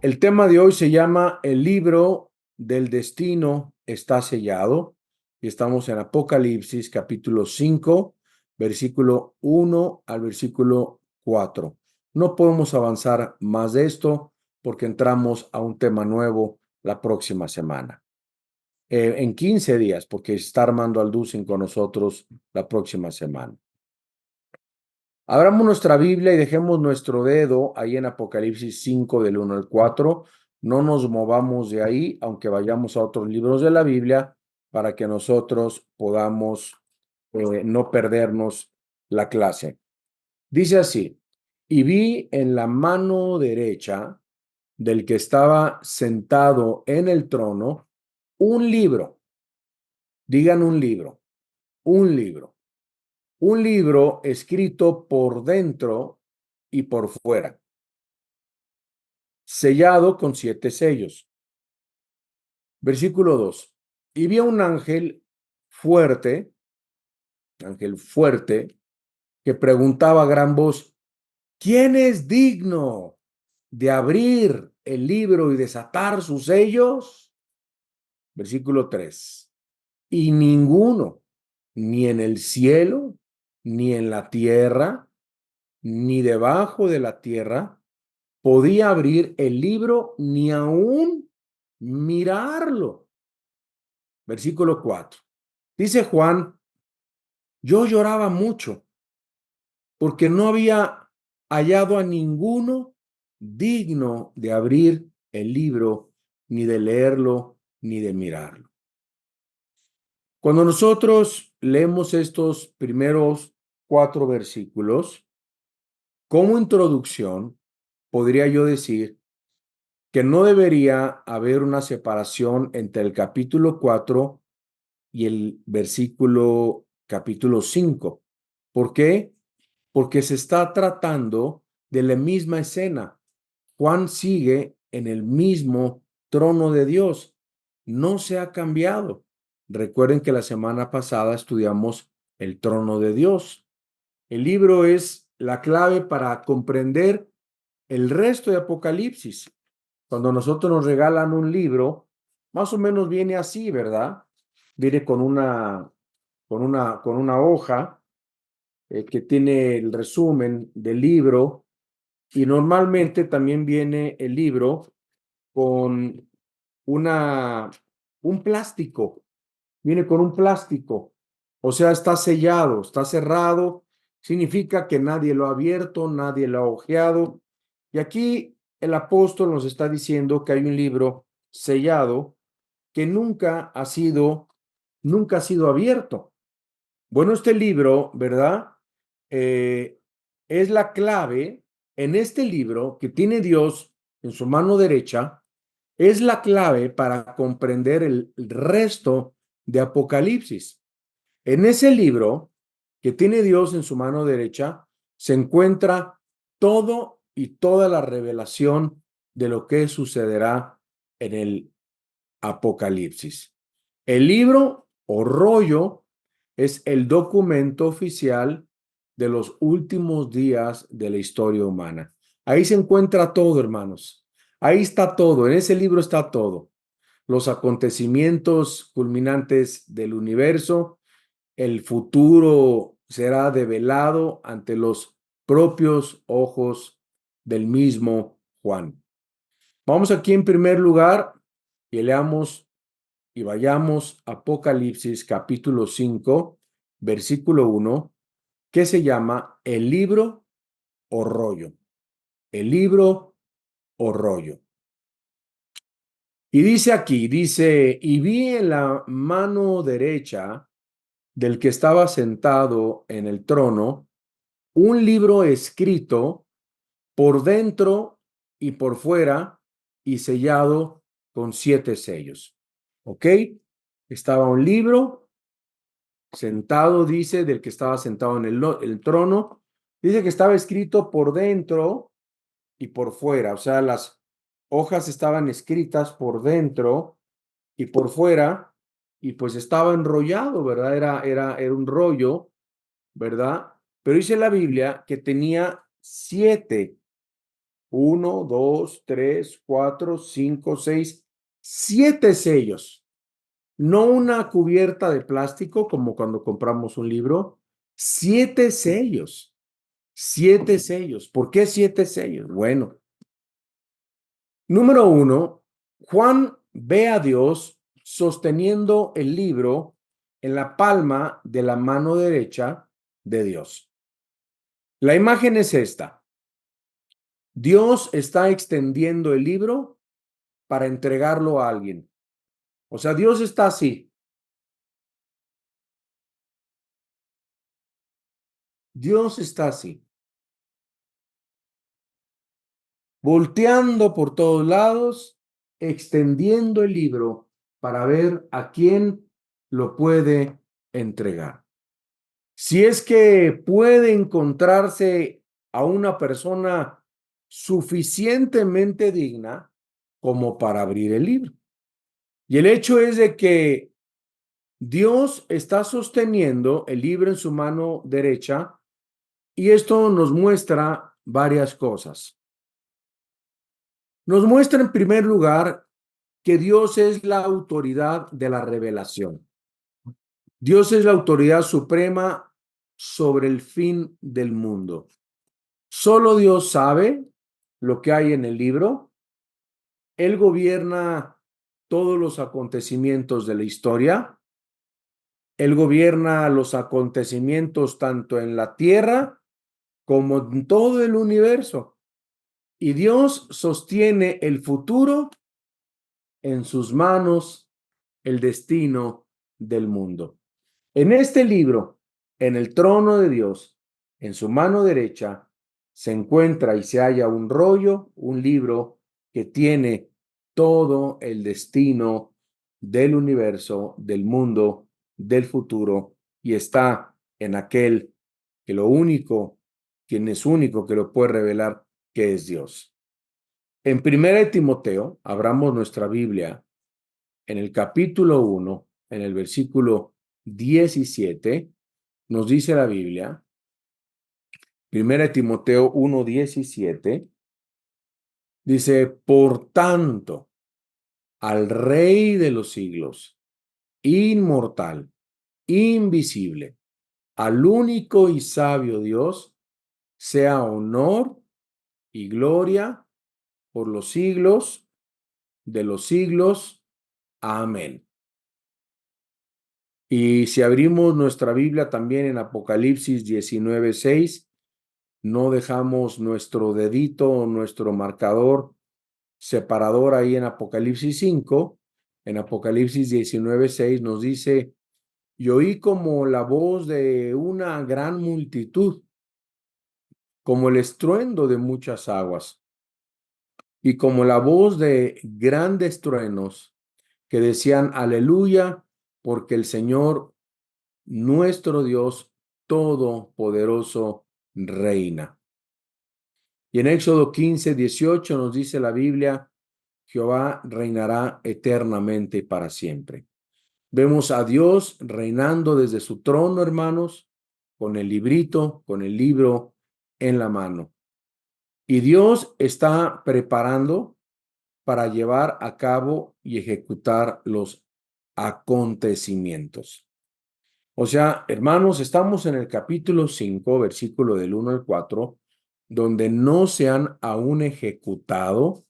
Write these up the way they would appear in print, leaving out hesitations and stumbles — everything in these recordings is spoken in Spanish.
El tema de hoy se llama El libro del destino está sellado y estamos en Apocalipsis capítulo 5, versículo 1 al versículo 4. No podemos avanzar más de esto porque entramos a un tema nuevo la próxima semana. En 15 días, porque está Armando Alducin con nosotros la próxima semana. Abramos nuestra Biblia y dejemos nuestro dedo ahí en Apocalipsis 5 del 1 al 4. No nos movamos de ahí, aunque vayamos a otros libros de la Biblia, para que nosotros podamos no perdernos la clase. Dice así, y vi en la mano derecha del que estaba sentado en el trono un libro. Digan un libro, un libro. Un libro escrito por dentro y por fuera, sellado con 7 sellos. Versículo 2. Y vi a un fuerte, ángel fuerte, que preguntaba a gran voz, ¿quién es digno de abrir el libro y desatar sus sellos? Versículo 3. Y ninguno, ni en el cielo, ni en la tierra, ni debajo de la tierra, podía abrir el libro ni aún mirarlo. Versículo 4. Dice Juan, yo lloraba mucho porque no había hallado a ninguno digno de abrir el libro, ni de leerlo, ni de mirarlo. Cuando nosotros leemos estos primeros 4 versículos, como introducción, podría yo decir que no debería haber una separación entre el capítulo 4 y el capítulo 5. ¿Por qué? Porque se está tratando de la misma escena. Juan sigue en el mismo trono de Dios. No se ha cambiado. Recuerden que la semana pasada estudiamos el trono de Dios. El libro es la clave para comprender el resto de Apocalipsis. Cuando nosotros nos regalan un libro, más o menos viene así, ¿verdad? Viene con una hoja que tiene el resumen del libro y normalmente también viene el libro con una, un plástico, viene con un plástico, o sea, está sellado, está cerrado, significa que nadie lo ha abierto, nadie lo ha hojeado. Y aquí el apóstol nos está diciendo que hay un libro sellado que nunca ha sido abierto. Bueno, este libro, ¿verdad? Es la clave en este libro que tiene Dios en su mano derecha, es la clave para comprender el resto de Apocalipsis. En ese libro que tiene Dios en su mano derecha, se encuentra todo y toda la revelación de lo que sucederá en el Apocalipsis. El libro o rollo es el documento oficial de los últimos días de la historia humana. Ahí se encuentra todo, hermanos. Ahí está todo, en ese libro está todo. Los acontecimientos culminantes del universo, el futuro será develado ante los propios ojos del mismo Juan. Vamos aquí en primer lugar y leamos y vayamos a Apocalipsis capítulo 5, versículo 1, que se llama el libro o rollo. El libro o rollo. Y dice aquí, dice, y vi en la mano derecha del que estaba sentado en el trono un libro escrito por dentro y por fuera y sellado con 7 sellos. ¿Ok? Estaba un libro sentado, dice, del que estaba sentado en el trono. Dice que estaba escrito por dentro y por fuera. O sea, las hojas estaban escritas por dentro y por fuera y pues estaba enrollado, ¿verdad? Era un rollo, ¿verdad? Pero dice la Biblia que tenía 7 1, 2, 3, 4, 5, 6, 7 sellos. No una cubierta de plástico como cuando compramos un libro. 7 sellos. 7 sellos. ¿Por qué 7 sellos? Bueno, número 1, Juan ve a Dios sosteniendo el libro en la palma de la mano derecha de Dios. La imagen es esta. Dios está extendiendo el libro para entregarlo a alguien. O sea, Dios está así. Dios está así. Volteando por todos lados, extendiendo el libro para ver a quién lo puede entregar. Si es que puede encontrarse a una persona suficientemente digna como para abrir el libro. Y el hecho es de que Dios está sosteniendo el libro en su mano derecha y esto nos muestra varias cosas. Nos muestra en primer lugar que Dios es la autoridad de la revelación. Dios es la autoridad suprema sobre el fin del mundo. Solo Dios sabe lo que hay en el libro. Él gobierna todos los acontecimientos de la historia. Él gobierna los acontecimientos tanto en la tierra como en todo el universo. Y Dios sostiene el futuro en sus manos, el destino del mundo. En este libro, en el trono de Dios, en su mano derecha, se encuentra y se halla un rollo, un libro que tiene todo el destino del universo, del mundo, del futuro, y está en aquel que lo único, quien es único que lo puede revelar, que es Dios. En 1 Timoteo, abramos nuestra Biblia en el capítulo 1, en el versículo 17, nos dice la Biblia, 1 Timoteo 1:17, dice, por tanto, al Rey de los siglos, inmortal, invisible, al único y sabio Dios, sea honor y gloria por los siglos de los siglos. Amén. Y si abrimos nuestra Biblia también en Apocalipsis 19:6, no dejamos nuestro dedito o nuestro marcador separador ahí en Apocalipsis 5. En Apocalipsis 19:6 nos dice, y oí como la voz de una gran multitud, como el estruendo de muchas aguas, y como la voz de grandes truenos que decían, aleluya, porque el Señor, nuestro Dios Todopoderoso, reina. Y en Éxodo 15:18 nos dice la Biblia, Jehová reinará eternamente y para siempre. Vemos a Dios reinando desde su trono, hermanos, con el librito, con el libro en la mano. Y Dios está preparando para llevar a cabo y ejecutar los acontecimientos. O sea, hermanos, estamos en el capítulo 5, versículo del 1 al 4, donde no se han aún ejecutado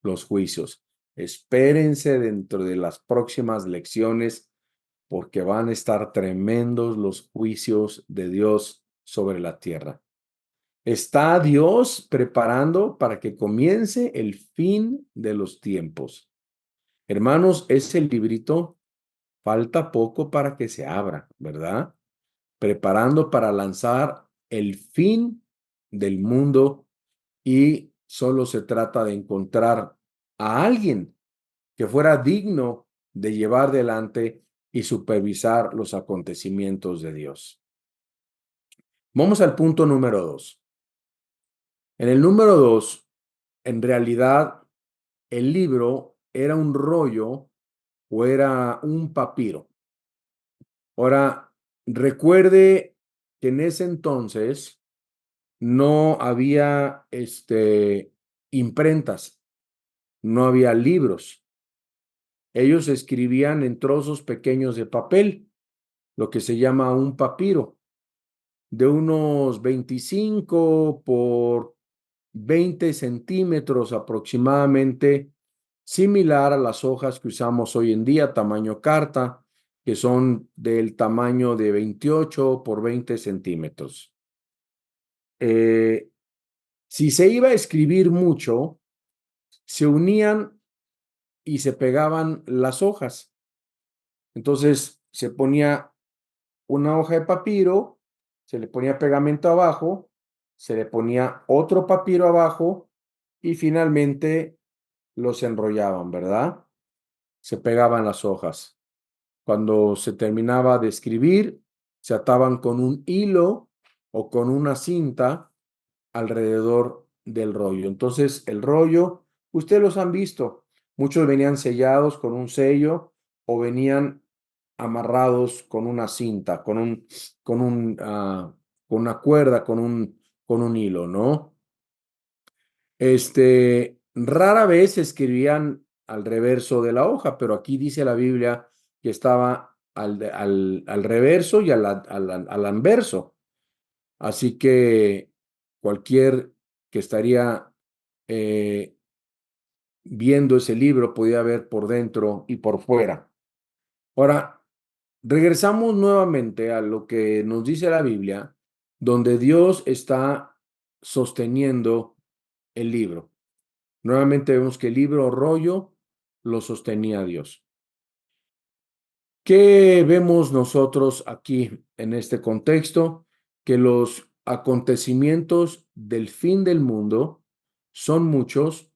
los juicios. Espérense dentro de las próximas lecciones porque van a estar tremendos los juicios de Dios sobre la tierra. Está Dios preparando para que comience el fin de los tiempos. Hermanos, ese librito falta poco para que se abra, ¿verdad? Preparando para lanzar el fin del mundo y solo se trata de encontrar a alguien que fuera digno de llevar delante y supervisar los acontecimientos de Dios. Vamos al punto número 2. En el número 2, en realidad, el libro era un rollo o era un papiro. Ahora, recuerde que en ese entonces no había imprentas, no había libros. Ellos escribían en trozos pequeños de papel, lo que se llama un papiro, de unos 25 por 20 centímetros aproximadamente, similar a las hojas que usamos hoy en día, tamaño carta, que son del tamaño de 28 por 20 centímetros. Si se iba a escribir mucho, se unían y se pegaban las hojas. Entonces se ponía una hoja de papiro, se le ponía pegamento abajo, se le ponía otro papiro abajo y finalmente los enrollaban, ¿verdad? Se pegaban las hojas. Cuando se terminaba de escribir, se ataban con un hilo o con una cinta alrededor del rollo. Entonces, el rollo, ustedes los han visto, muchos venían sellados con un sello o venían amarrados con una cinta, con una cuerda, con un hilo, ¿no? Rara vez escribían al reverso de la hoja, pero aquí dice la Biblia que estaba al reverso y al anverso. Así que cualquier que estaría viendo ese libro podía ver por dentro y por fuera. Ahora, regresamos nuevamente a lo que nos dice la Biblia, donde Dios está sosteniendo el libro. Nuevamente vemos que el libro o rollo lo sostenía Dios. ¿Qué vemos nosotros aquí en este contexto? Que los acontecimientos del fin del mundo son muchos,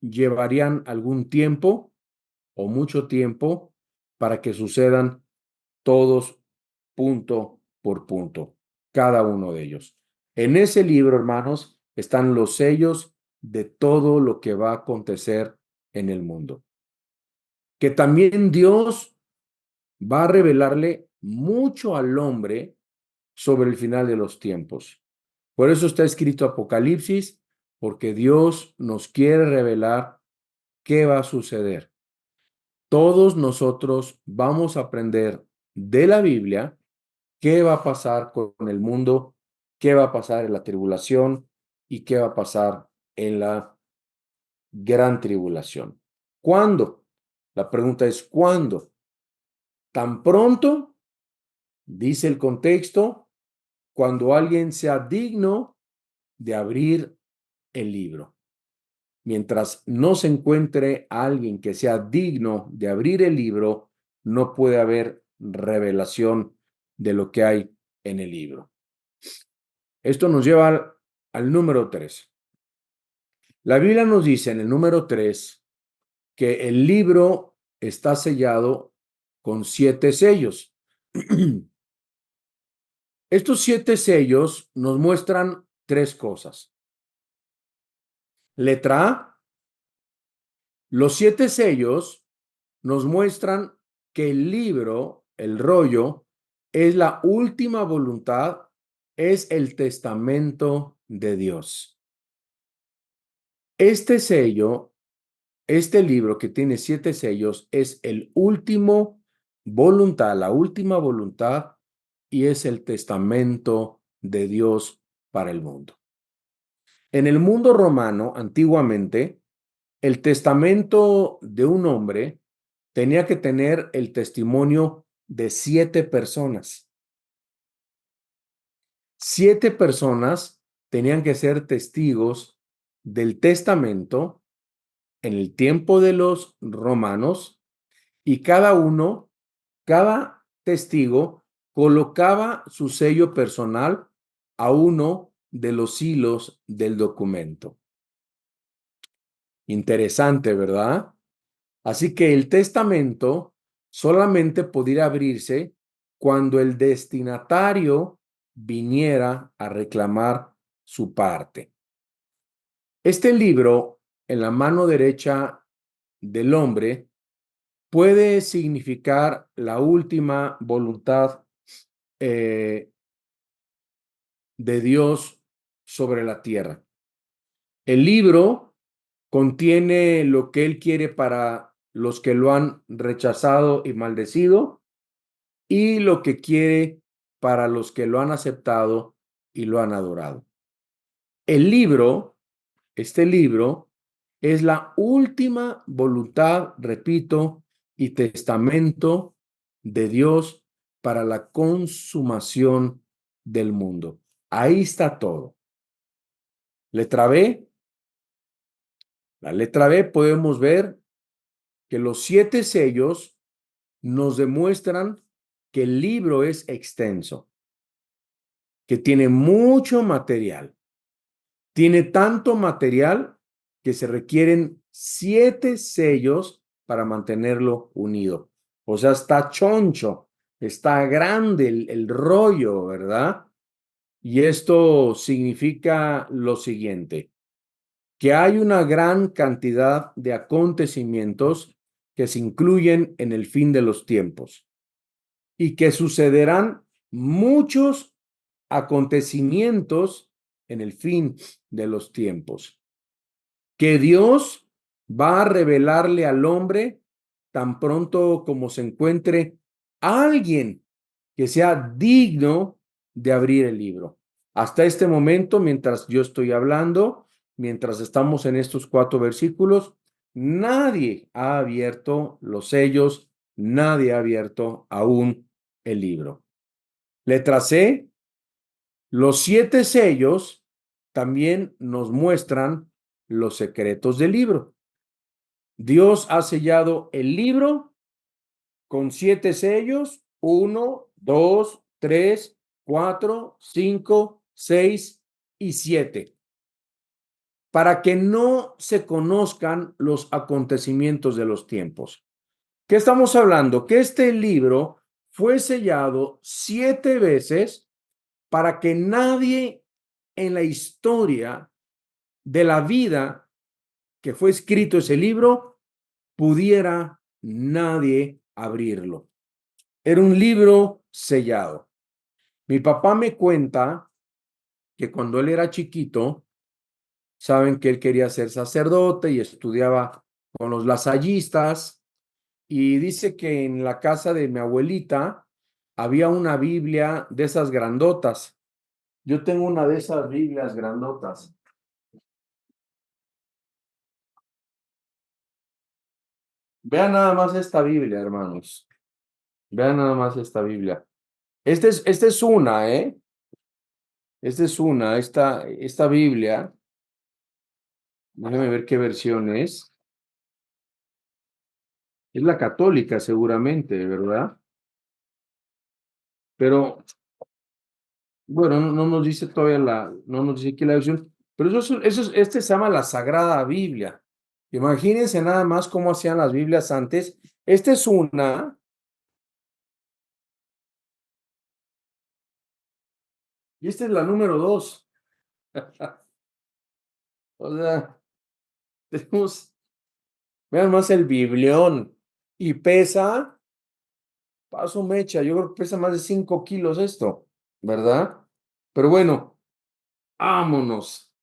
llevarían algún tiempo o mucho tiempo para que sucedan todos punto por punto, cada uno de ellos. En ese libro, hermanos, están los sellos de todo lo que va a acontecer en el mundo. Que también Dios va a revelarle mucho al hombre sobre el final de los tiempos. Por eso está escrito Apocalipsis, porque Dios nos quiere revelar qué va a suceder. Todos nosotros vamos a aprender de la Biblia qué va a pasar con el mundo, qué va a pasar en la tribulación y qué va a pasar en la gran tribulación. ¿Cuándo? La pregunta es ¿cuándo? Tan pronto, dice el contexto, cuando alguien sea digno de abrir el libro. Mientras no se encuentre a alguien que sea digno de abrir el libro, no puede haber revelación de lo que hay en el libro. Esto nos lleva al número 3. La Biblia nos dice en el número 3 que el libro está sellado con 7 sellos. Estos 7 sellos nos muestran 3 cosas. Letra A, los 7 sellos nos muestran que el libro, el rollo, es la última voluntad, es el testamento de Dios. Este sello, este libro que tiene 7 sellos, es el último voluntad, la última voluntad, y es el testamento de Dios para el mundo. En el mundo romano, antiguamente, el testamento de un hombre tenía que tener el testimonio de 7 personas. 7 personas tenían que ser testigos del testamento en el tiempo de los romanos y cada testigo colocaba su sello personal a uno de los hilos del documento. Interesante, ¿verdad? Así que el testamento solamente podía abrirse cuando el destinatario viniera a reclamar su parte. Este libro, en la mano derecha del hombre, puede significar la última voluntad de Dios sobre la tierra. El libro contiene lo que Él quiere para los que lo han rechazado y maldecido, y lo que quiere para los que lo han aceptado y lo han adorado. El libro, este libro, es la última voluntad, repito, y testamento de Dios para la consumación del mundo. Ahí está todo. Letra B. La letra B podemos ver que los 7 sellos nos demuestran que el libro es extenso, que tiene mucho material. Tiene tanto material que se requieren 7 sellos para mantenerlo unido. O sea, está choncho, está grande el rollo, ¿verdad? Y esto significa lo siguiente, que hay una gran cantidad de acontecimientos que se incluyen en el fin de los tiempos y que sucederán muchos acontecimientos en el fin de los tiempos, que Dios va a revelarle al hombre tan pronto como se encuentre alguien que sea digno de abrir el libro. Hasta este momento, mientras yo estoy hablando, mientras estamos en estos 4 versículos, nadie ha abierto los sellos, nadie ha abierto aún el libro. Letra C, los 7 sellos también nos muestran los secretos del libro. Dios ha sellado el libro con 7 sellos, 1, 2, 3, 4, 5, 6 y 7, para que no se conozcan los acontecimientos de los tiempos. ¿Qué estamos hablando? Que este libro fue sellado 7 veces para que nadie en la historia de la vida que fue escrito ese libro pudiera nadie abrirlo. Era un libro sellado. Mi papá me cuenta que cuando él era chiquito, saben que él quería ser sacerdote y estudiaba con los lasallistas, y dice que en la casa de mi abuelita había una Biblia de esas grandotas. Yo tengo una de esas Biblias grandotas. Vean nada más esta Biblia, hermanos. Vean nada más esta Biblia. Esta es una, ¿eh? Esta es una, esta Biblia. Déjame ver qué versión es. Es la católica, seguramente, ¿verdad? Pero, bueno, no nos dice todavía no nos dice aquí la versión. Pero este se llama la Sagrada Biblia. Imagínense nada más cómo hacían las Biblias antes. Esta es una. Y esta es la número 2. O sea, tenemos, vean más el biblión. Y pesa, paso mecha, yo creo que pesa más de 5 kilos esto, ¿verdad? Pero bueno, vámonos.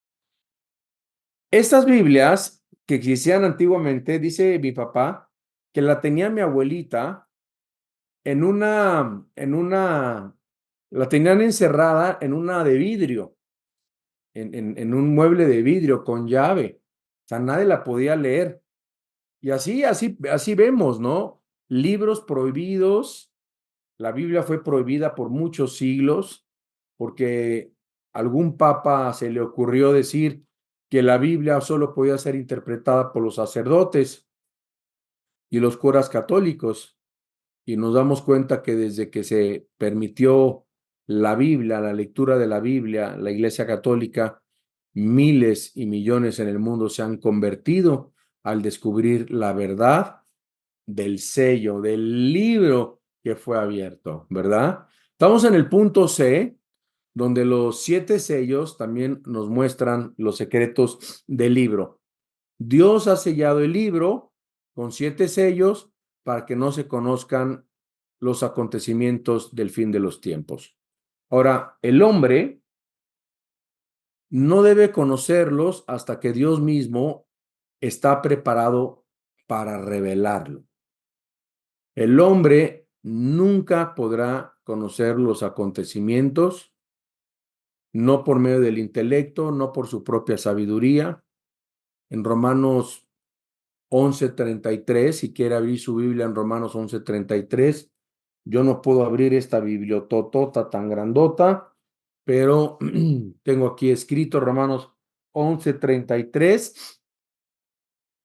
Estas Biblias que existían antiguamente, dice mi papá, que la tenía mi abuelita la tenían encerrada en una de vidrio, en un mueble de vidrio con llave. O sea, nadie la podía leer. Y así vemos, ¿no? Libros prohibidos. La Biblia fue prohibida por muchos siglos porque algún papa se le ocurrió decir que la Biblia solo podía ser interpretada por los sacerdotes y los curas católicos. Y nos damos cuenta que desde que se permitió la Biblia, la lectura de la Biblia, la Iglesia Católica, miles y millones en el mundo se han convertido al descubrir la verdad del sello, del libro que fue abierto, ¿verdad? Estamos en el punto C, donde los 7 sellos también nos muestran los secretos del libro. Dios ha sellado el libro con 7 sellos para que no se conozcan los acontecimientos del fin de los tiempos. Ahora, el hombre no debe conocerlos hasta que Dios mismo está preparado para revelarlo. El hombre nunca podrá conocer los acontecimientos, no por medio del intelecto, no por su propia sabiduría. En Romanos 11:33, si quiere abrir su Biblia en Romanos 11:33, yo no puedo abrir esta bibliototota tan grandota, pero tengo aquí escrito Romanos 11:33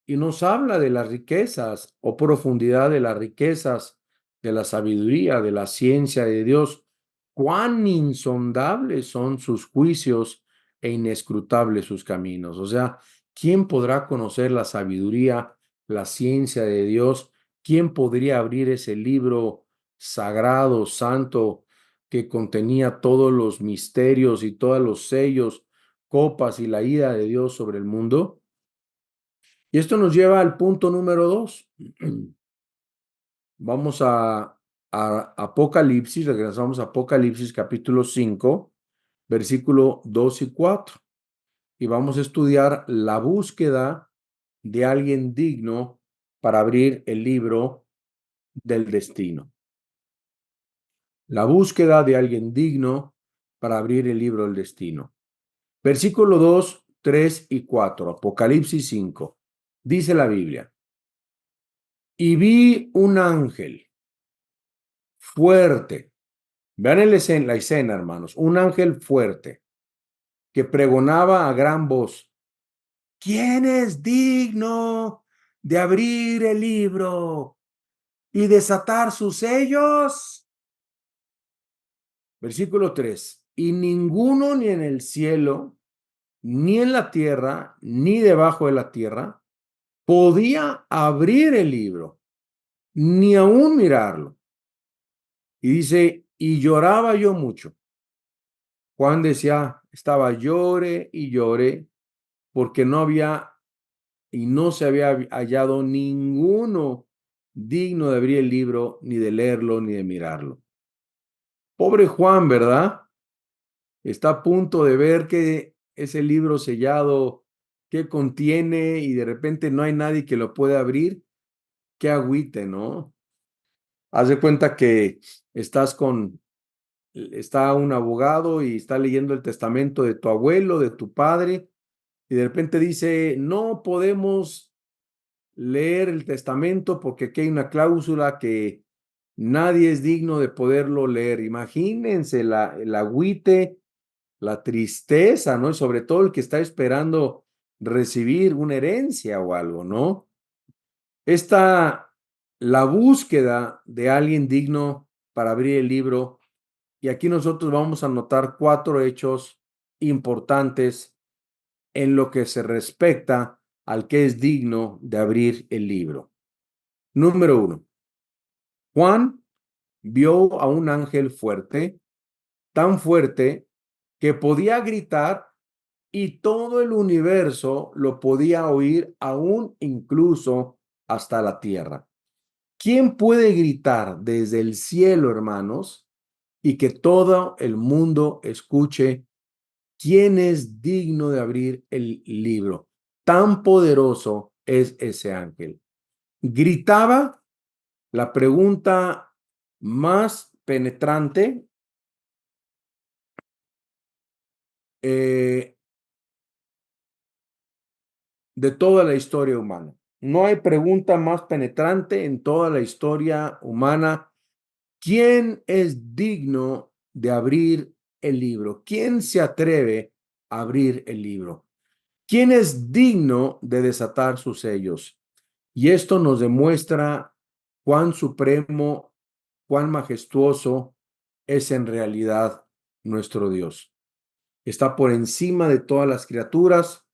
y nos habla de las riquezas o profundidad de las riquezas, de la sabiduría, de la ciencia de Dios. Cuán insondables son sus juicios e inescrutables sus caminos. O sea, ¿quién podrá conocer la sabiduría, la ciencia de Dios? ¿Quién podría abrir ese libro sagrado, santo, que contenía todos los misterios y todos los sellos, copas y la ira de Dios sobre el mundo? Y esto nos lleva al punto número 2. Vamos a Apocalipsis, regresamos a Apocalipsis capítulo 5, versículo 2 y 4. Y vamos a estudiar la búsqueda de alguien digno para abrir el libro del destino. La búsqueda de alguien digno para abrir el libro del destino. Versículo 2, 3 y 4, Apocalipsis 5. Dice la Biblia: y vi un ángel fuerte. Vean la escena, hermanos. Un ángel fuerte que pregonaba a gran voz: ¿quién es digno de abrir el libro y desatar sus sellos? Versículo 3. Y ninguno, ni en el cielo, ni en la tierra, ni debajo de la tierra, podía abrir el libro, ni aún mirarlo. Y dice: y lloraba yo mucho. Juan decía, estaba llore y llore, porque no había y no se había hallado ninguno digno de abrir el libro, ni de leerlo, ni de mirarlo. Pobre Juan, ¿verdad? Está a punto de ver que ese libro sellado, que contiene, y de repente no hay nadie que lo pueda abrir. Qué agüite, ¿no? Haz de cuenta que está un abogado y está leyendo el testamento de tu abuelo, de tu padre, y de repente dice: no podemos leer el testamento porque aquí hay una cláusula que nadie es digno de poderlo leer. Imagínense el agüite, la tristeza, ¿no? Y sobre todo el que está esperando recibir una herencia o algo, ¿no? La búsqueda de alguien digno para abrir el libro. Y aquí nosotros vamos a notar 4 hechos importantes en lo que se respecta al que es digno de abrir el libro. Número 1. Juan vio a un ángel fuerte, tan fuerte que podía gritar y todo el universo lo podía oír, aún incluso hasta la tierra. ¿Quién puede gritar desde el cielo, hermanos, y que todo el mundo escuche? ¿Quién es digno de abrir el libro? Tan poderoso es ese ángel. Gritaba la pregunta más penetrante de toda la historia humana. No hay pregunta más penetrante en toda la historia humana. ¿Quién es digno de abrir el libro? ¿Quién se atreve a abrir el libro? ¿Quién es digno de desatar sus sellos? Y esto nos demuestra cuán supremo, cuán majestuoso es en realidad nuestro Dios. Está por encima de todas las criaturas,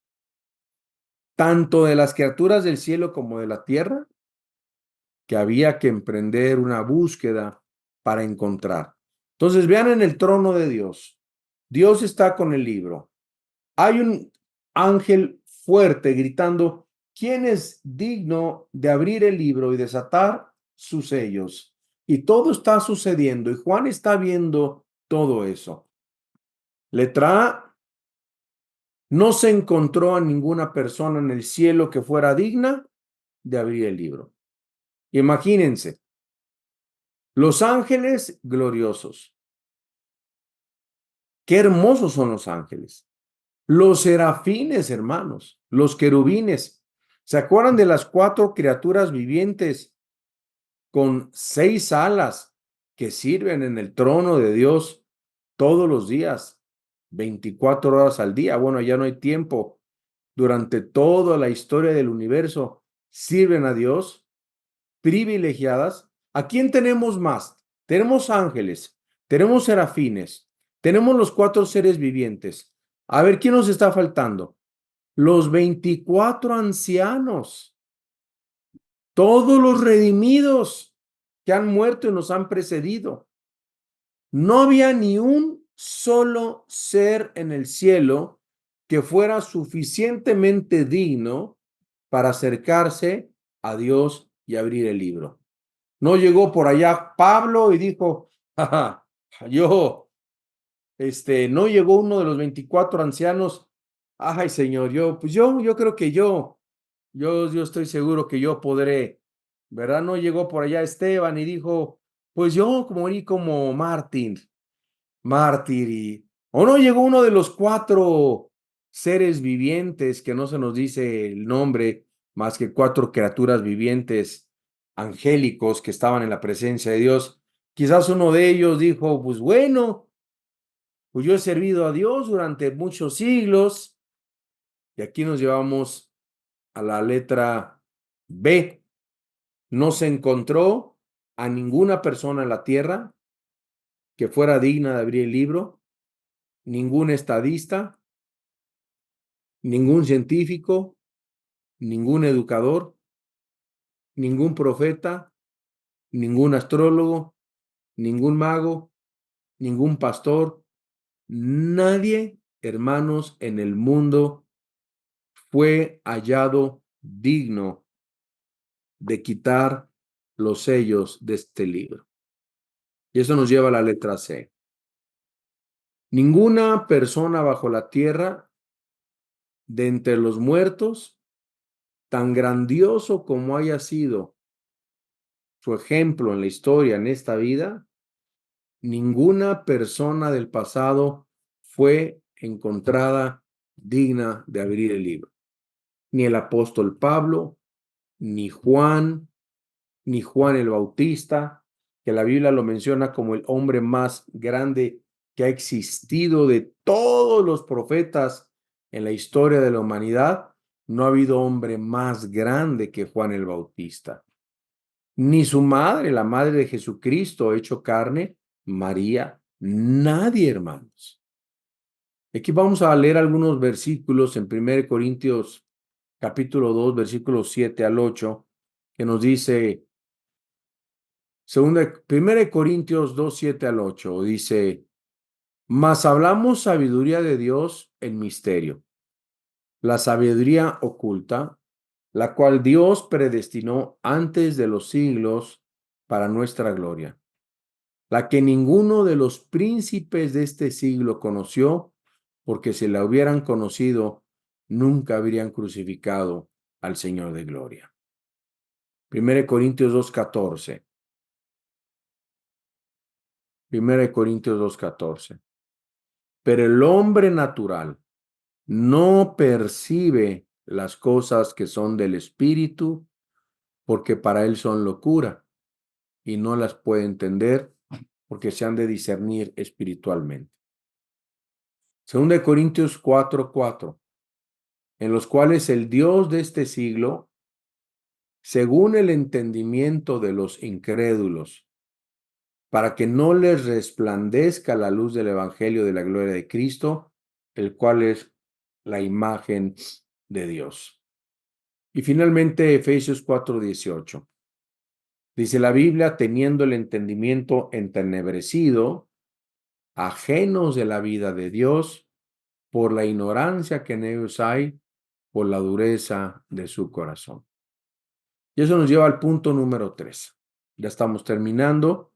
tanto de las criaturas del cielo como de la tierra, que había que emprender una búsqueda para encontrar. Entonces, vean en el trono de Dios. Dios está con el libro. Hay un ángel fuerte gritando: ¿quién es digno de abrir el libro y desatar sus sellos? Y todo está sucediendo y Juan está viendo todo eso. Letra A, No se encontró a ninguna persona en el cielo que fuera digna de abrir el libro. Imagínense, los ángeles gloriosos. Qué hermosos son los ángeles. Los serafines, hermanos, los querubines. ¿Se acuerdan de las 4 criaturas vivientes con 6 alas que sirven en el trono de Dios todos los días, 24 horas al día? Bueno, ya no hay tiempo. Durante toda la historia del universo sirven a Dios, privilegiadas. ¿A quién tenemos más? Tenemos ángeles, tenemos serafines, tenemos los 4 seres vivientes. A ver, ¿quién nos está faltando? Los 24 ancianos, todos los redimidos que han muerto y nos han precedido. No había ni un solo ser en el cielo que fuera suficientemente digno para acercarse a Dios y abrir el libro. No llegó por allá Pablo y dijo, jaja, yo, no llegó uno de los 24 ancianos. Ay, Señor, yo creo que yo estoy seguro que yo podré, ¿verdad? No llegó por allá Esteban y dijo, pues yo morí como mártir, o no llegó uno de los 4 seres vivientes, que no se nos dice el nombre, más que 4 criaturas vivientes angélicos que estaban en la presencia de Dios. Quizás uno de ellos dijo, pues bueno, pues yo he servido a Dios durante muchos siglos, y aquí nos llevamos a la letra B. No se encontró a ninguna persona en la tierra que fuera digna de abrir el libro, ningún estadista, ningún científico, ningún educador, ningún profeta, ningún astrólogo, ningún mago, ningún pastor, nadie, hermanos, en el mundo fue hallado digno de quitar los sellos de este libro. Y eso nos lleva a la letra C. Ninguna persona bajo la tierra de entre los muertos, tan grandioso como haya sido su ejemplo en la historia, en esta vida, ninguna persona del pasado fue encontrada digna de abrir el libro. Ni el apóstol Pablo, ni Juan el Bautista, que la Biblia lo menciona como el hombre más grande que ha existido de todos los profetas en la historia de la humanidad. No ha habido hombre más grande que Juan el Bautista. Ni su madre, la madre de Jesucristo, hecho carne, María, nadie, hermanos. Aquí vamos a leer algunos versículos en 1 Corintios capítulo 2, versículos 7 al 8, que nos dice, 1 Corintios 2, 7 al 8, dice, mas hablamos sabiduría de Dios en misterio, la sabiduría oculta, la cual Dios predestinó antes de los siglos para nuestra gloria, la que ninguno de los príncipes de este siglo conoció, porque si la hubieran conocido, nunca habrían crucificado al Señor de gloria. 1 Corintios 2:14. 1 Corintios 2:14. Pero el hombre natural no percibe las cosas que son del Espíritu, porque para él son locura, y no las puede entender, porque se han de discernir espiritualmente. 2 Corintios 4:4, en los cuales el Dios de este siglo, según el entendimiento de los incrédulos, para que no les resplandezca la luz del Evangelio de la gloria de Cristo, el cual es la imagen de Dios. Y finalmente Efesios 4:18. Dice la Biblia, teniendo el entendimiento entenebrecido, ajenos de la vida de Dios, por la ignorancia que en ellos hay, por la dureza de su corazón. Y eso nos lleva al punto número 3. Ya estamos terminando.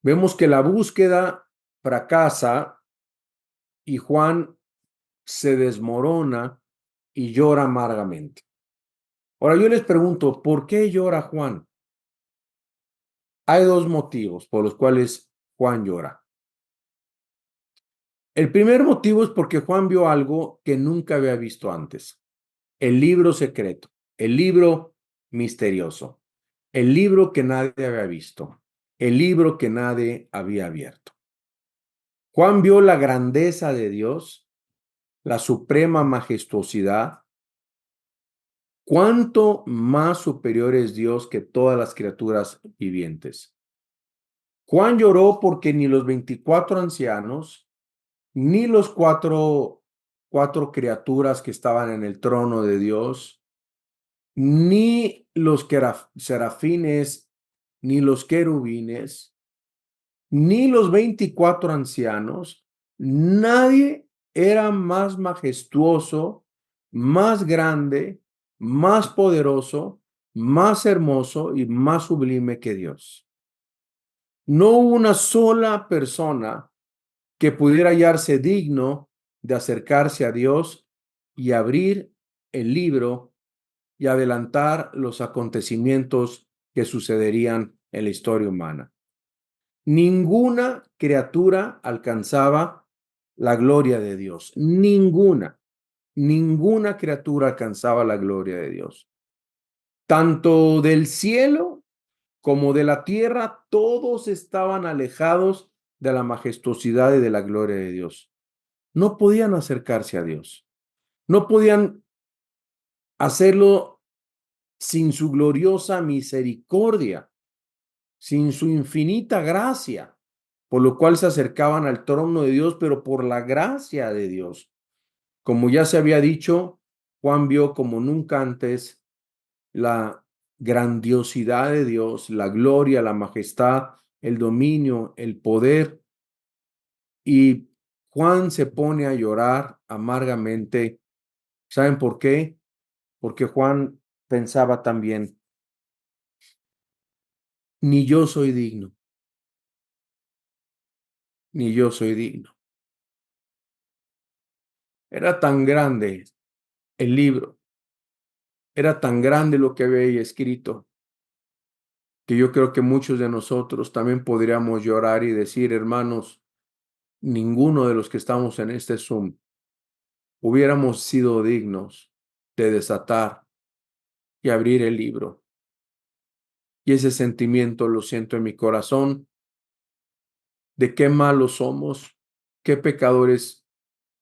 Vemos que la búsqueda fracasa y Juan se desmorona y llora amargamente. Ahora yo les pregunto, ¿por qué llora Juan? Hay dos motivos por los cuales Juan llora. El primer motivo es porque Juan vio algo que nunca había visto antes. El libro secreto, el libro misterioso, el libro que nadie había visto, el libro que nadie había abierto. Juan vio la grandeza de Dios, la suprema majestuosidad. ¿Cuánto más superior es Dios que todas las criaturas vivientes? Juan lloró porque ni los 24 ancianos, ni los cuatro criaturas que estaban en el trono de Dios, ni los serafines, ni los querubines, ni los 24 ancianos, nadie era más majestuoso, más grande, más poderoso, más hermoso y más sublime que Dios. No hubo una sola persona que pudiera hallarse digno de acercarse a Dios y abrir el libro y adelantar los acontecimientos que sucederían en la historia humana. Ninguna criatura alcanzaba la gloria de Dios. Ninguna criatura alcanzaba la gloria de Dios. Tanto del cielo como de la tierra, todos estaban alejados de la majestuosidad y de la gloria de Dios. No podían acercarse a Dios. No podían hacerlo sin su gloriosa misericordia, sin su infinita gracia, por lo cual se acercaban al trono de Dios, pero por la gracia de Dios. Como ya se había dicho, Juan vio como nunca antes la grandiosidad de Dios, la gloria, la majestad, el dominio, el poder. Y Juan se pone a llorar amargamente. ¿Saben por qué? Porque Juan pensaba también, ni yo soy digno, ni yo soy digno. Era tan grande el libro, era tan grande lo que había escrito, que yo creo que muchos de nosotros también podríamos llorar y decir, hermanos, ninguno de los que estamos en este Zoom hubiéramos sido dignos de desatar y abrir el libro. Y ese sentimiento lo siento en mi corazón de qué malos somos, qué pecadores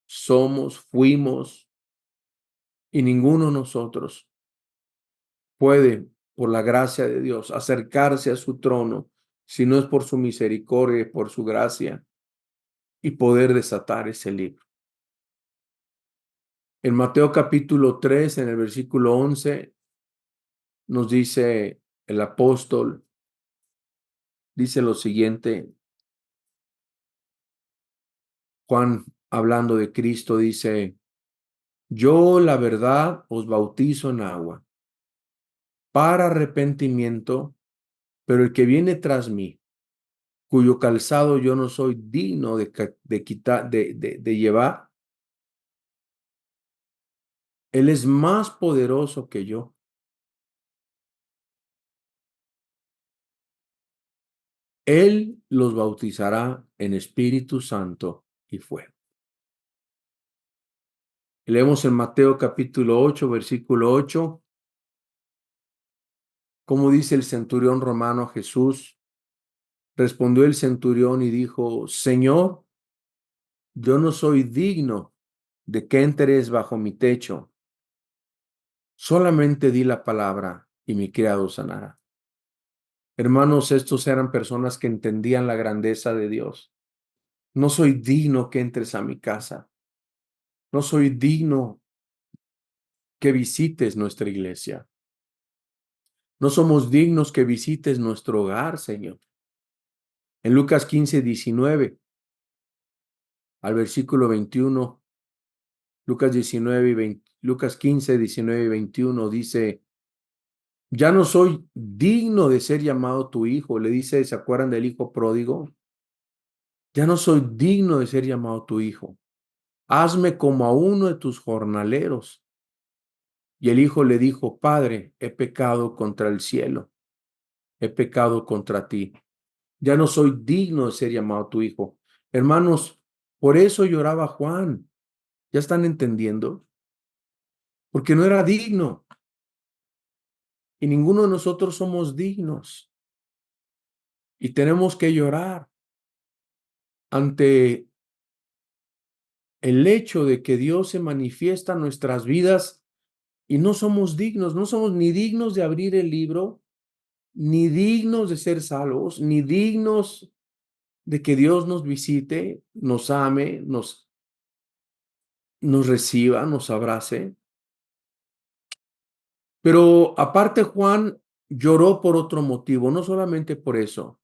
somos, fuimos, y ninguno de nosotros puede, por la gracia de Dios, acercarse a su trono, si no es por su misericordia y por su gracia, y poder desatar ese libro. En Mateo capítulo 3, en el versículo 11, nos dice el apóstol, dice lo siguiente, Juan hablando de Cristo dice, yo la verdad os bautizo en agua para arrepentimiento, pero el que viene tras mí, cuyo calzado yo no soy digno de llevar, él es más poderoso que yo. Él los bautizará en Espíritu Santo y fuego. Leemos en Mateo capítulo 8, versículo 8, como dice el centurión romano a Jesús. Respondió el centurión y dijo, Señor, yo no soy digno de que entres bajo mi techo. Solamente di la palabra y mi criado sanará. Hermanos, estos eran personas que entendían la grandeza de Dios. No soy digno que entres a mi casa. No soy digno que visites nuestra iglesia. No somos dignos que visites nuestro hogar, Señor. En Lucas 15, 19, al versículo 21, Lucas 15, 19 y 21 dice, ya no soy digno de ser llamado tu hijo. Le dice, ¿se acuerdan del hijo pródigo? Ya no soy digno de ser llamado tu hijo. hazme como a uno de tus jornaleros. Y el hijo le dijo, Padre, he pecado contra el cielo, he pecado contra ti. Ya no soy digno de ser llamado tu hijo. Hermanos, por eso lloraba Juan. ¿Ya están entendiendo? Porque no era digno. Y ninguno de nosotros somos dignos. Y tenemos que llorar ante el hecho de que Dios se manifiesta en nuestras vidas y no somos dignos, no somos ni dignos de abrir el libro, ni dignos de ser salvos, ni dignos de que Dios nos visite, nos ame, nos reciba, nos abrace. Pero aparte Juan lloró por otro motivo, no solamente por eso.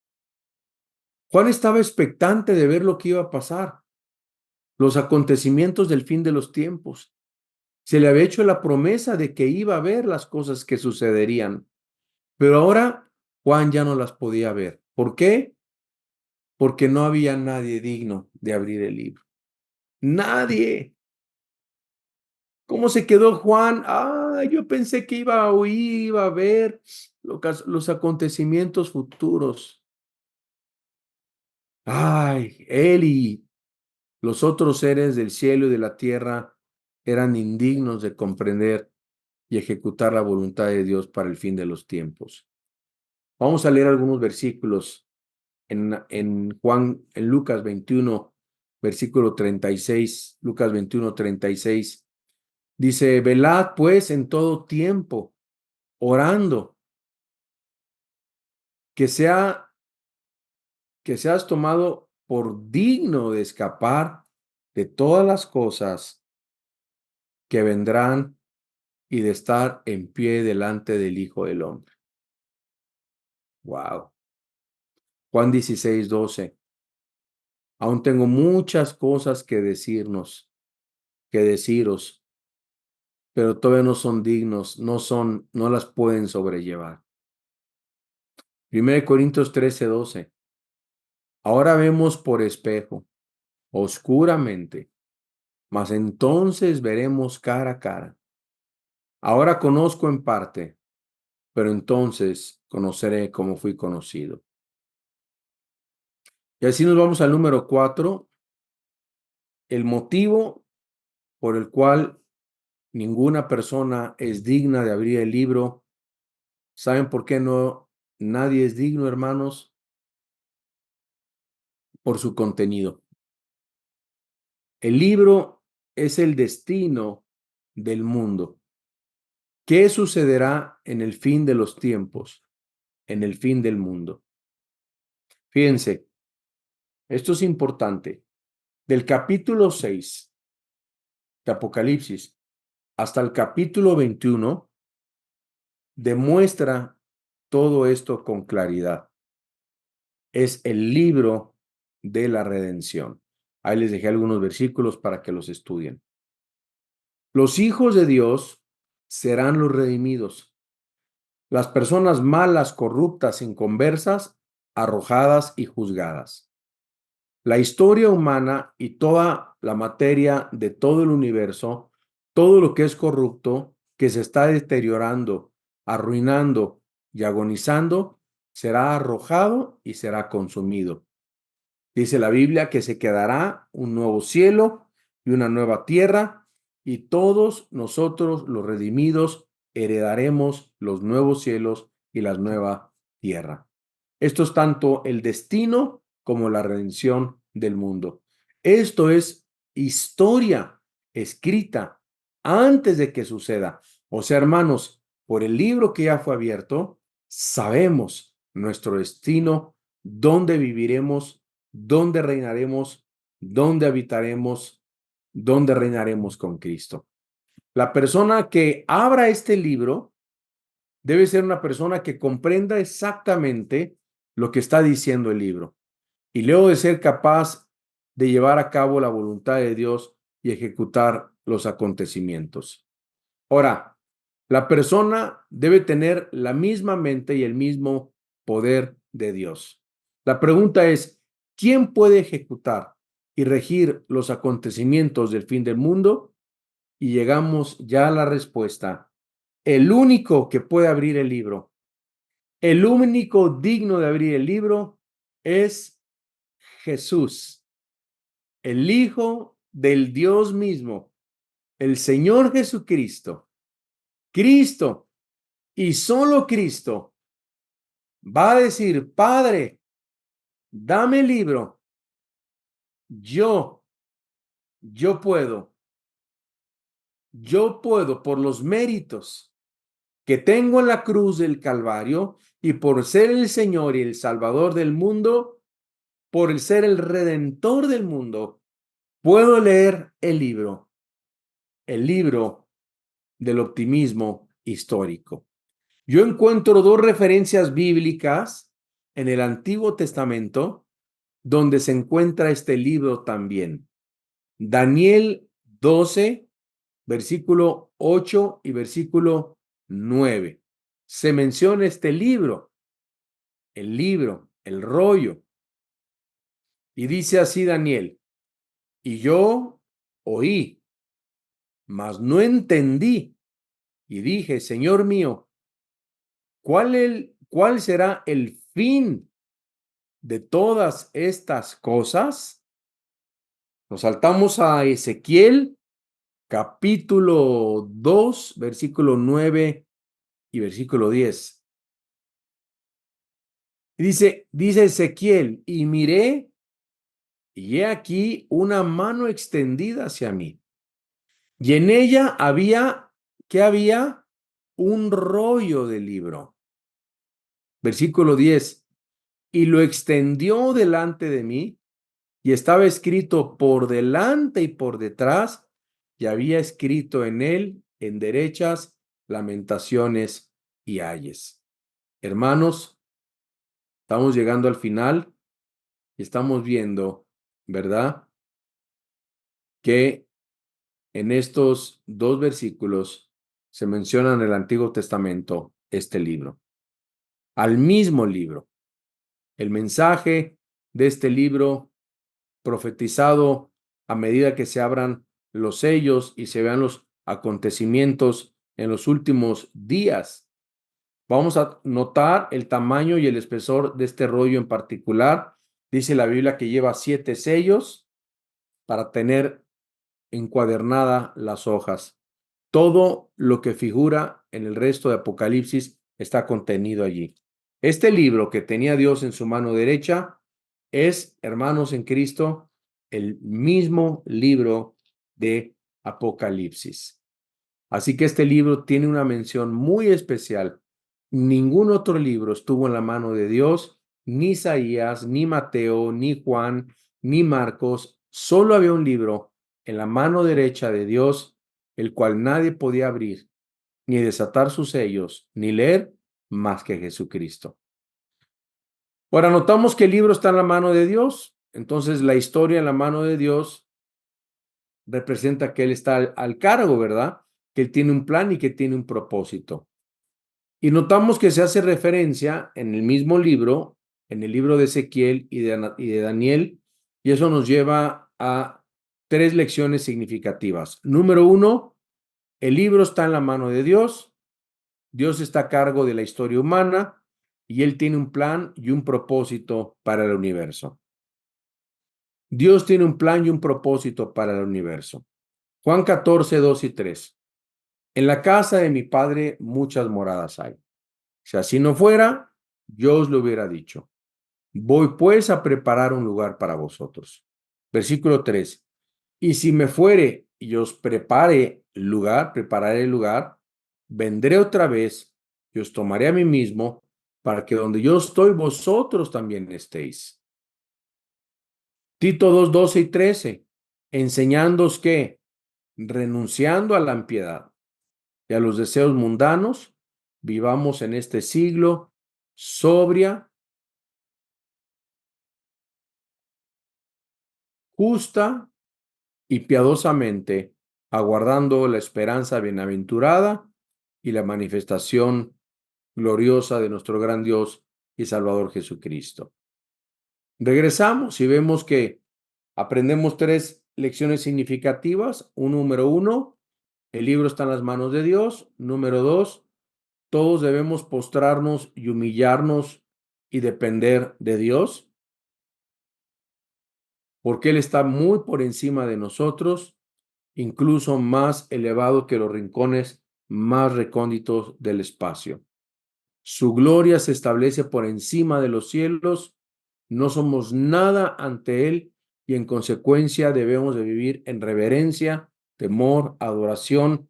Juan estaba expectante de ver lo que iba a pasar, los acontecimientos del fin de los tiempos. Se le había hecho la promesa de que iba a ver las cosas que sucederían, pero ahora Juan ya no las podía ver. ¿Por qué? Porque no había nadie digno de abrir el libro. Nadie. ¿Cómo se quedó Juan? Yo pensé que iba a oír, iba a ver los acontecimientos futuros. Él y los otros seres del cielo y de la tierra eran indignos de comprender y ejecutar la voluntad de Dios para el fin de los tiempos. Vamos a leer algunos versículos en Lucas 21, versículo 36, Lucas 21, 36. Dice, velad pues en todo tiempo, orando, que seas tomado por digno de escapar de todas las cosas que vendrán y de estar en pie delante del Hijo del Hombre. Wow. Juan 16, 12. Aún tengo muchas cosas que deciros, pero todavía no son dignos, no las pueden sobrellevar. 1 Corintios 13, 12. Ahora vemos por espejo, oscuramente, mas entonces veremos cara a cara. Ahora conozco en parte, pero entonces conoceré como fui conocido. Y así nos vamos al número 4, el motivo por el cual ninguna persona es digna de abrir el libro. ¿Saben por qué no? Nadie es digno, hermanos, por su contenido. El libro es el destino del mundo. ¿Qué sucederá en el fin de los tiempos? En el fin del mundo. Fíjense, esto es importante. Del capítulo 6 de Apocalipsis hasta el capítulo 21 demuestra todo esto con claridad. Es el libro de la redención. Ahí les dejé algunos versículos para que los estudien. Los hijos de Dios serán los redimidos. Las personas malas, corruptas, inconversas, arrojadas y juzgadas. La historia humana y toda la materia de todo el universo, todo lo que es corrupto, que se está deteriorando, arruinando y agonizando, será arrojado y será consumido. Dice la Biblia que se quedará un nuevo cielo y una nueva tierra, y todos nosotros, los redimidos, heredaremos los nuevos cielos y la nueva tierra. Esto es tanto el destino como la redención del mundo. Esto es historia escrita antes de que suceda. O sea, hermanos, por el libro que ya fue abierto, sabemos nuestro destino, dónde viviremos, dónde reinaremos, dónde habitaremos, dónde reinaremos con Cristo. La persona que abra este libro debe ser una persona que comprenda exactamente lo que está diciendo el libro y luego de ser capaz de llevar a cabo la voluntad de Dios y ejecutar los acontecimientos. Ahora, la persona debe tener la misma mente y el mismo poder de Dios. La pregunta es, ¿quién puede ejecutar y regir los acontecimientos del fin del mundo, y llegamos ya a la respuesta. El único que puede abrir el libro, el único digno de abrir el libro es Jesús, el Hijo del Dios mismo, el Señor Jesucristo. Cristo y solo Cristo va a decir: Padre, dame el libro. Yo puedo por los méritos que tengo en la cruz del Calvario y por ser el Señor y el Salvador del mundo, por el ser el Redentor del mundo, puedo leer el libro del optimismo histórico. Yo encuentro dos referencias bíblicas en el Antiguo Testamento donde se encuentra este libro también. Daniel 12, versículo 8 y versículo 9. Se menciona este libro, el rollo. Y dice así Daniel: y yo oí, mas no entendí, y dije: Señor mío, ¿cuál será el fin de todas estas cosas? Nos saltamos a Ezequiel, capítulo 2, versículo 9 y versículo 10. Dice Ezequiel: y miré, y he aquí una mano extendida hacia mí, y en ella había, ¿qué había? Un rollo de libro. Versículo 10. Y lo extendió delante de mí, y estaba escrito por delante y por detrás, y había escrito en él, en derechas, lamentaciones y ayes. Hermanos, estamos llegando al final y estamos viendo, ¿verdad?, que en estos dos versículos se menciona en el Antiguo Testamento este libro, al mismo libro. El mensaje de este libro profetizado a medida que se abran los sellos y se vean los acontecimientos en los últimos días. Vamos a notar el tamaño y el espesor de este rollo en particular. Dice la Biblia que lleva 7 sellos para tener encuadernada las hojas. Todo lo que figura en el resto de Apocalipsis está contenido allí. Este libro que tenía Dios en su mano derecha es, hermanos en Cristo, el mismo libro de Apocalipsis. Así que este libro tiene una mención muy especial. Ningún otro libro estuvo en la mano de Dios, ni Isaías, ni Mateo, ni Juan, ni Marcos. Solo había un libro en la mano derecha de Dios, el cual nadie podía abrir, ni desatar sus sellos, ni leer más que Jesucristo. Ahora notamos que el libro está en la mano de Dios, entonces la historia en la mano de Dios representa que Él está al cargo, ¿verdad? Que Él tiene un plan y que tiene un propósito. Y notamos que se hace referencia en el mismo libro, en el libro de Ezequiel y de Daniel, y eso nos lleva a 3 lecciones significativas. Número 1, el libro está en la mano de Dios, Dios está a cargo de la historia humana y Él tiene un plan y un propósito para el universo. Dios tiene un plan y un propósito para el universo. Juan 14, 2 y 3. En la casa de mi Padre muchas moradas hay. Si así no fuera, yo os lo hubiera dicho. Voy pues a preparar un lugar para vosotros. Versículo 3. Y si me fuere y os prepararé el lugar, vendré otra vez y os tomaré a mí mismo, para que donde yo estoy, vosotros también estéis. Tito 2, 12 y 13. Enseñándoos que, renunciando a la impiedad y a los deseos mundanos, vivamos en este siglo sobria, justa y piadosamente, aguardando la esperanza bienaventurada y la manifestación gloriosa de nuestro gran Dios y Salvador Jesucristo. Regresamos y vemos que Aprendemos 3 lecciones significativas. Número 1, el libro está en las manos de Dios. Número 2, todos debemos postrarnos y humillarnos y depender de Dios, porque Él está muy por encima de nosotros, incluso más elevado que los rincones más recónditos del espacio. Su gloria se establece por encima de los cielos. No somos nada ante Él y en consecuencia debemos de vivir en reverencia, temor, adoración.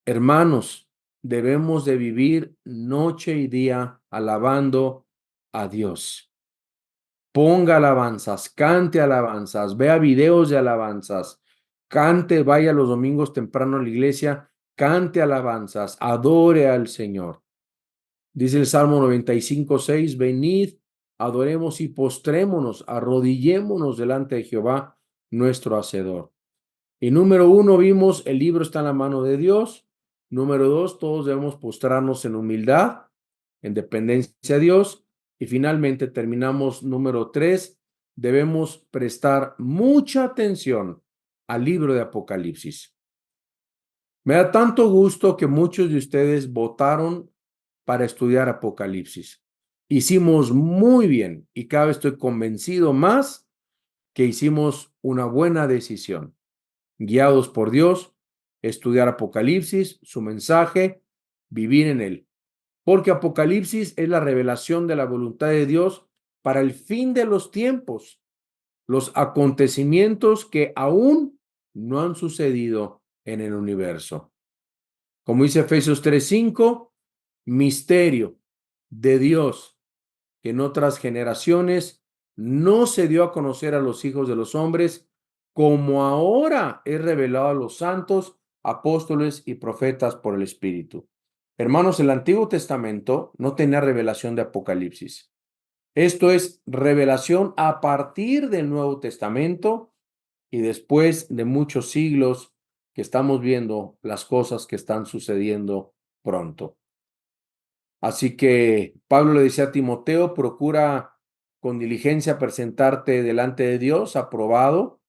Hermanos, debemos de vivir noche y día alabando a Dios. Ponga alabanzas, cante alabanzas, vea videos de alabanzas, cante, vaya los domingos temprano a la iglesia, cante alabanzas, adore al Señor. Dice el Salmo 95:6, venid, adoremos y postrémonos, arrodillémonos delante de Jehová, nuestro Hacedor. Y número 1, vimos, el libro está en la mano de Dios. Número 2, todos debemos postrarnos en humildad, en dependencia a Dios. Y finalmente terminamos número 3, debemos prestar mucha atención al libro de Apocalipsis. Me da tanto gusto que muchos de ustedes votaron para estudiar Apocalipsis. Hicimos muy bien y cada vez estoy convencido más que hicimos una buena decisión. Guiados por Dios, estudiar Apocalipsis, su mensaje, vivir en él. Porque Apocalipsis es la revelación de la voluntad de Dios para el fin de los tiempos, los acontecimientos que aún no han sucedido en el universo. Como dice Efesios 3:5, misterio de Dios que en otras generaciones no se dio a conocer a los hijos de los hombres, como ahora es revelado a los santos, apóstoles y profetas por el Espíritu. Hermanos, el Antiguo Testamento no tenía revelación de Apocalipsis. Esto es revelación a partir del Nuevo Testamento y después de muchos siglos que estamos viendo las cosas que están sucediendo pronto. Así que Pablo le decía a Timoteo, procura con diligencia presentarte delante de Dios, aprobado,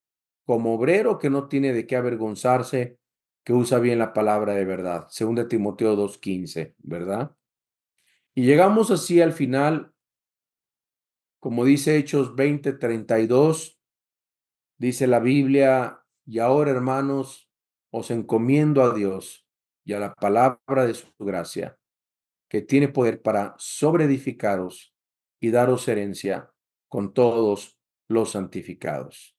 como obrero que no tiene de qué avergonzarse, que usa bien la palabra de verdad. Según de Timoteo 2:15, ¿verdad? Y llegamos así al final, como dice Hechos 20:32, dice la Biblia, y ahora, hermanos, os encomiendo a Dios y a la palabra de su gracia, que tiene poder para sobreedificaros y daros herencia con todos los santificados.